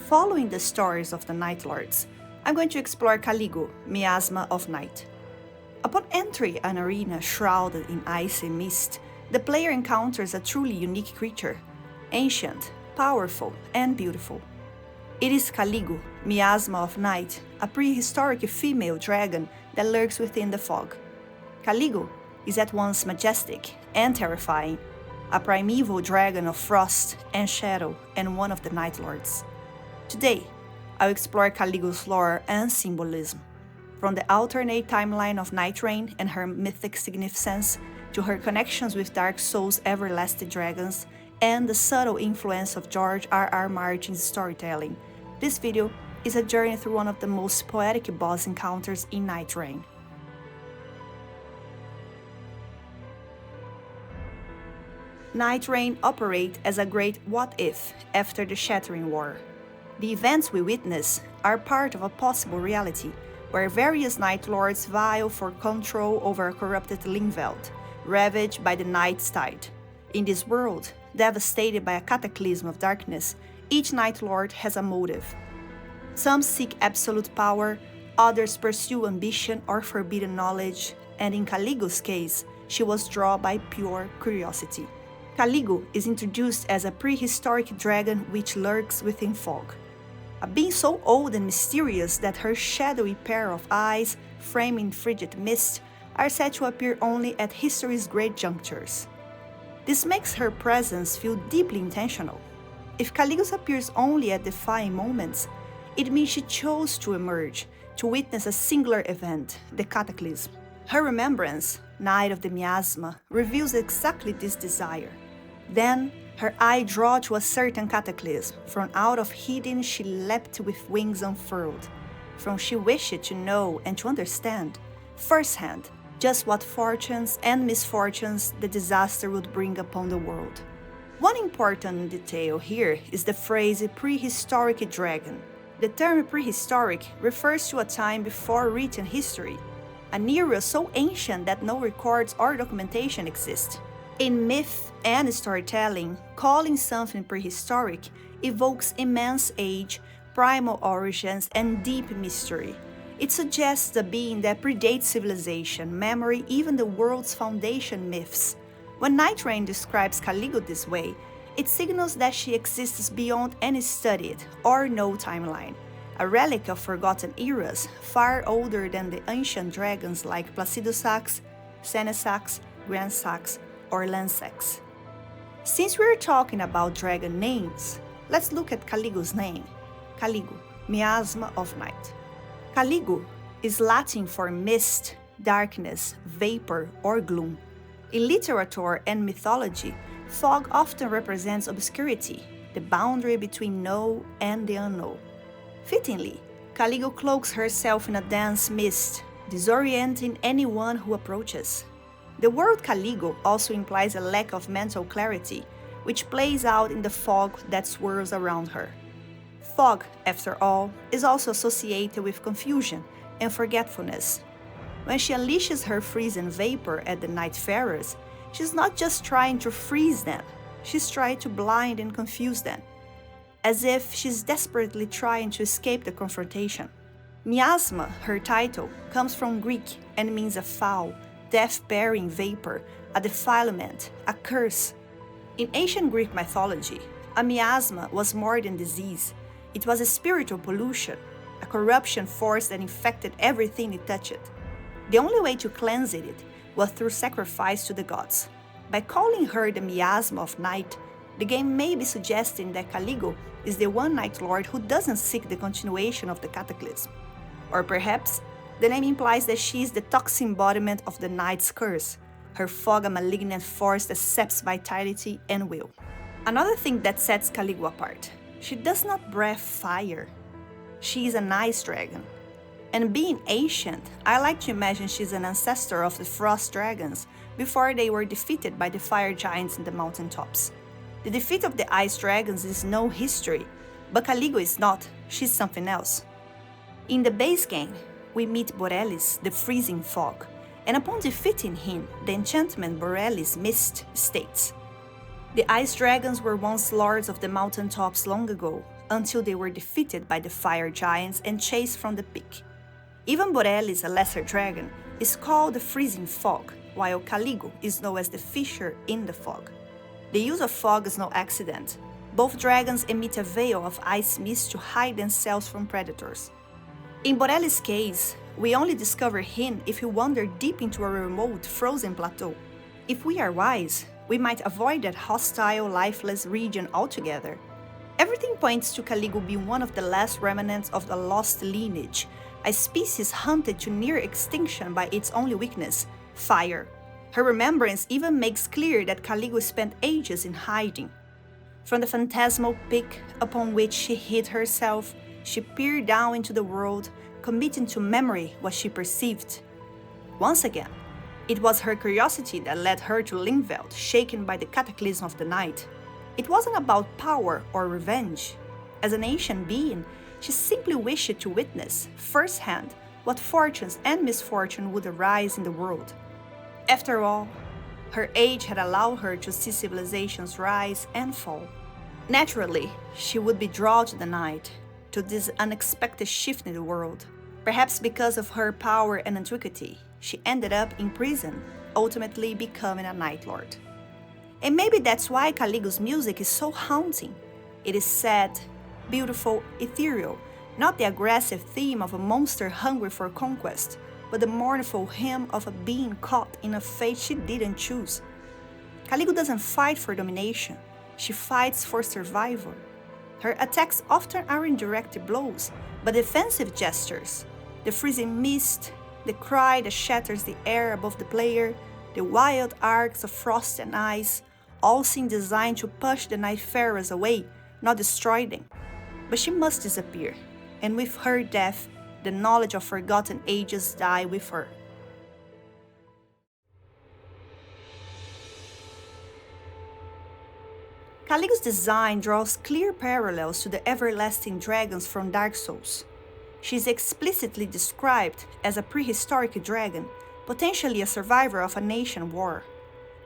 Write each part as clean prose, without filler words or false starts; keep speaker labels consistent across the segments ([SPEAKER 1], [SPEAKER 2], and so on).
[SPEAKER 1] Following the stories of the Night Lords, I'm going to explore Caligo, Miasma of Night. Upon entering an arena shrouded in icy mist, the player encounters a truly unique creature, ancient, powerful, and beautiful. It is Caligo, Miasma of Night, a prehistoric female dragon that lurks within the fog. Caligo is at once majestic and terrifying, a primeval dragon of frost and shadow and one of the Night Lords. Today, I'll explore Caligo's lore and symbolism, from the alternate timeline of Nightreign and her mythic significance to her connections with Dark Souls' everlasting dragons and the subtle influence of George R.R. Martin's storytelling. This video is a journey through one of the most poetic boss encounters in Nightreign. Nightreign operates as a great what-if after the Shattering War. The events we witness are part of a possible reality, where various Night Lords vie for control over a corrupted Lingveld, ravaged by the Night's Tide. In this world, devastated by a cataclysm of darkness, each Night Lord has a motive. Some seek absolute power, others pursue ambition or forbidden knowledge, and in Caligo's case, she was drawn by pure curiosity. Caligo is introduced as a prehistoric dragon which lurks within fog. A being so old and mysterious that her shadowy pair of eyes, framed in frigid mist, are said to appear only at history's great junctures. This makes her presence feel deeply intentional. If Caligo appears only at defining moments, it means she chose to emerge, to witness a singular event, the cataclysm. Her remembrance, Night of the Miasma, reveals exactly this desire. Then, her eye drawn to a certain cataclysm, from out of hidden she leapt with wings unfurled, from she wished to know and to understand, firsthand, just what fortunes and misfortunes the disaster would bring upon the world. One important detail here is the phrase prehistoric dragon. The term prehistoric refers to a time before written history, an era so ancient that no records or documentation exist. In myth and storytelling, calling something prehistoric evokes immense age, primal origins, and deep mystery. It suggests a being that predates civilization, memory, even the world's foundation myths. When Nightreign describes Caligo this way, it signals that she exists beyond any studied or known timeline, a relic of forgotten eras, far older than the ancient dragons like Placidusax, Senesax, Grandsax, or Lansax. Since we're talking about dragon names, let's look at Caligo's name, Caligo, Miasma of Night. Caligo is Latin for mist, darkness, vapor, or gloom. In literature and mythology, fog often represents obscurity, the boundary between known and the unknown. Fittingly, Caligo cloaks herself in a dense mist, disorienting anyone who approaches. The word Caligo also implies a lack of mental clarity, which plays out in the fog that swirls around her. Fog, after all, is also associated with confusion and forgetfulness. When she unleashes her freezing vapor at the Nightfarers, she's not just trying to freeze them, she's trying to blind and confuse them, as if she's desperately trying to escape the confrontation. Miasma, her title, comes from Greek and means a foul, death-bearing vapor, a defilement, a curse. In ancient Greek mythology, a miasma was more than disease. It was a spiritual pollution, a corruption force that infected everything it touched. The only way to cleanse it was through sacrifice to the gods. By calling her the Miasma of Night, the game may be suggesting that Caligo is the one Night Lord who doesn't seek the continuation of the cataclysm. Or perhaps, the name implies that she is the toxic embodiment of the Night's curse, her fog a malignant force that saps vitality and will. Another thing that sets Caligo apart, she does not breathe fire. She is an ice dragon. And being ancient, I like to imagine she's an ancestor of the frost dragons before they were defeated by the fire giants in the mountaintops. The defeat of the ice dragons is no history, but Caligo is not, she's something else. In the base game, we meet Borealis, the freezing fog, and upon defeating him, the enchantment Borealis Mist states. The ice dragons were once lords of the mountaintops long ago, until they were defeated by the fire giants and chased from the peak. Even Borealis, a lesser dragon, is called the freezing fog, while Caligo is known as the fissure in the fog. The use of fog is no accident. Both dragons emit a veil of ice mist to hide themselves from predators. In Borealis' case, we only discover him if we wander deep into a remote, frozen plateau. If we are wise, we might avoid that hostile, lifeless region altogether. Everything points to Caligo being one of the last remnants of the lost lineage, a species hunted to near extinction by its only weakness, fire. Her remembrance even makes clear that Caligo spent ages in hiding. From the phantasmal peak upon which she hid herself, she peered down into the world, committing to memory what she perceived. Once again, it was her curiosity that led her to Lingveld, shaken by the cataclysm of the night. It wasn't about power or revenge. As an ancient being, she simply wished to witness, firsthand, what fortunes and misfortune would arise in the world. After all, her age had allowed her to see civilizations rise and fall. Naturally, she would be drawn to the night, to this unexpected shift in the world. Perhaps because of her power and antiquity, she ended up in prison, ultimately becoming a Night Lord. And maybe that's why Caligo's music is so haunting. It is sad, beautiful, ethereal, not the aggressive theme of a monster hungry for conquest, but the mournful hymn of a being caught in a fate she didn't choose. Caligo doesn't fight for domination, she fights for survival. Her attacks often aren't direct blows, but defensive gestures. The freezing mist, the cry that shatters the air above the player, the wild arcs of frost and ice, all seem designed to push the Nightfarers away, not destroy them. But she must disappear, and with her death, the knowledge of forgotten ages die with her. Caligo's design draws clear parallels to the everlasting dragons from Dark Souls. She is explicitly described as a prehistoric dragon, potentially a survivor of a nation war.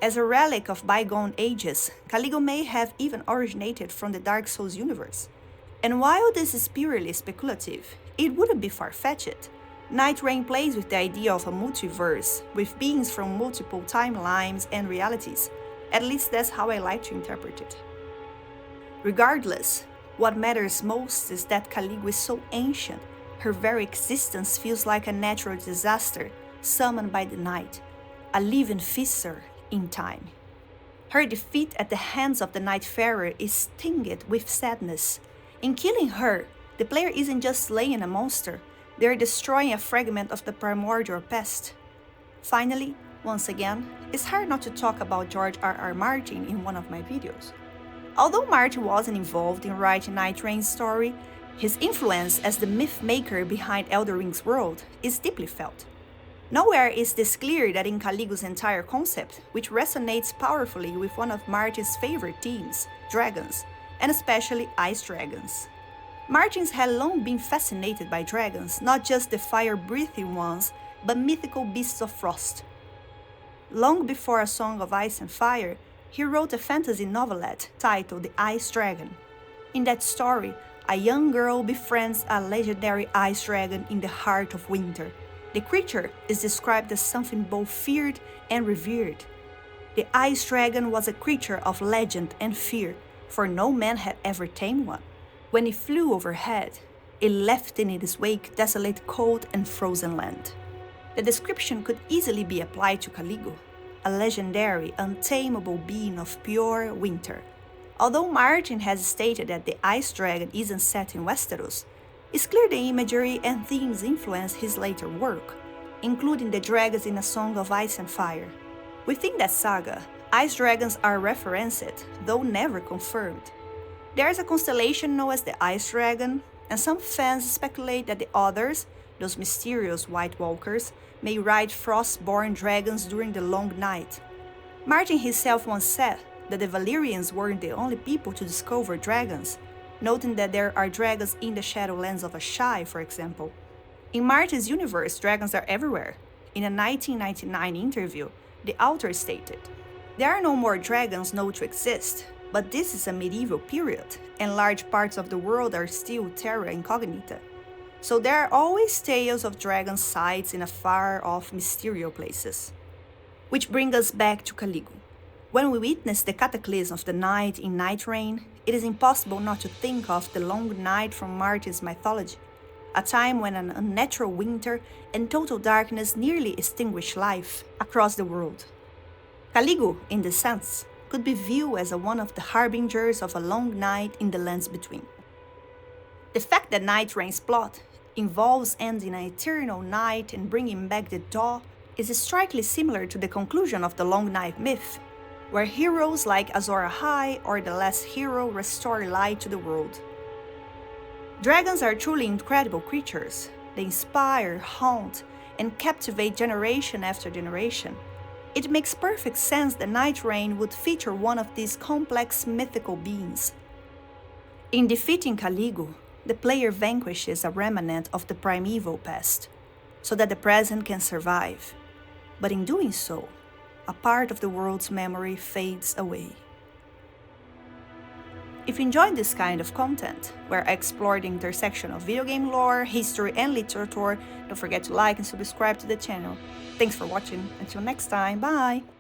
[SPEAKER 1] As a relic of bygone ages, Caligo may have even originated from the Dark Souls universe. And while this is purely speculative, it wouldn't be far-fetched. Nightreign plays with the idea of a multiverse, with beings from multiple timelines and realities. At least that's how I like to interpret it. Regardless, what matters most is that Caligo is so ancient, her very existence feels like a natural disaster summoned by the night, a living fissure in time. Her defeat at the hands of the Nightfarer is tinged with sadness. In killing her, the player isn't just slaying a monster, they're destroying a fragment of the primordial past. Finally, once again, it's hard not to talk about George R.R. Martin in one of my videos. Although Martin wasn't involved in writing Nightreign's story, his influence as the myth maker behind Elden Ring's world is deeply felt. Nowhere is this clear that in Caligo's entire concept, which resonates powerfully with one of Martin's favorite themes, dragons, and especially ice dragons. Martins had long been fascinated by dragons, not just the fire-breathing ones, but mythical beasts of frost. Long before A Song of Ice and Fire, he wrote a fantasy novelette titled The Ice Dragon. In that story, a young girl befriends a legendary ice dragon in the heart of winter. The creature is described as something both feared and revered. The ice dragon was a creature of legend and fear, for no man had ever tamed one. When it flew overhead, it left in its wake desolate cold and frozen land. The description could easily be applied to Caligo, a legendary, untamable being of pure winter. Although Martin has stated that the ice dragon isn't set in Westeros, it's clear the imagery and themes influence his later work, including the dragons in A Song of Ice and Fire. Within that saga, ice dragons are referenced, though never confirmed. There is a constellation known as the Ice Dragon, and some fans speculate that the others, those mysterious White Walkers, may ride frost-born dragons during the long night. Martin himself once said that the Valyrians weren't the only people to discover dragons, noting that there are dragons in the Shadowlands of Ashai, for example. In Martin's universe, dragons are everywhere. In a 1999 interview, the author stated, "There are no more dragons known to exist. But this is a medieval period, and large parts of the world are still terra incognita. So there are always tales of dragon sites in afar-off mysterious places. Which brings us back to Caligo. When we witness the cataclysm of the night in Nightreign, it is impossible not to think of the long night from Martin's mythology, a time when an unnatural winter and total darkness nearly extinguish life across the world. Caligo, in this sense, could be viewed as one of the harbingers of a long night in the lands between. The fact that Nightreign's plot involves ending an eternal night and bringing back the dawn is strikingly similar to the conclusion of the Long Night myth, where heroes like Azor Ahai or the Last Hero restore light to the world. Dragons are truly incredible creatures. They inspire, haunt, and captivate generation after generation. It makes perfect sense that Nightreign would feature one of these complex mythical beings. In defeating Caligo, the player vanquishes a remnant of the primeval past, so that the present can survive. But in doing so, a part of the world's memory fades away. If you enjoyed this kind of content, where I explore the intersection of video game lore, history, and literature, don't forget to like and subscribe to the channel. Thanks for watching. Until next time, bye!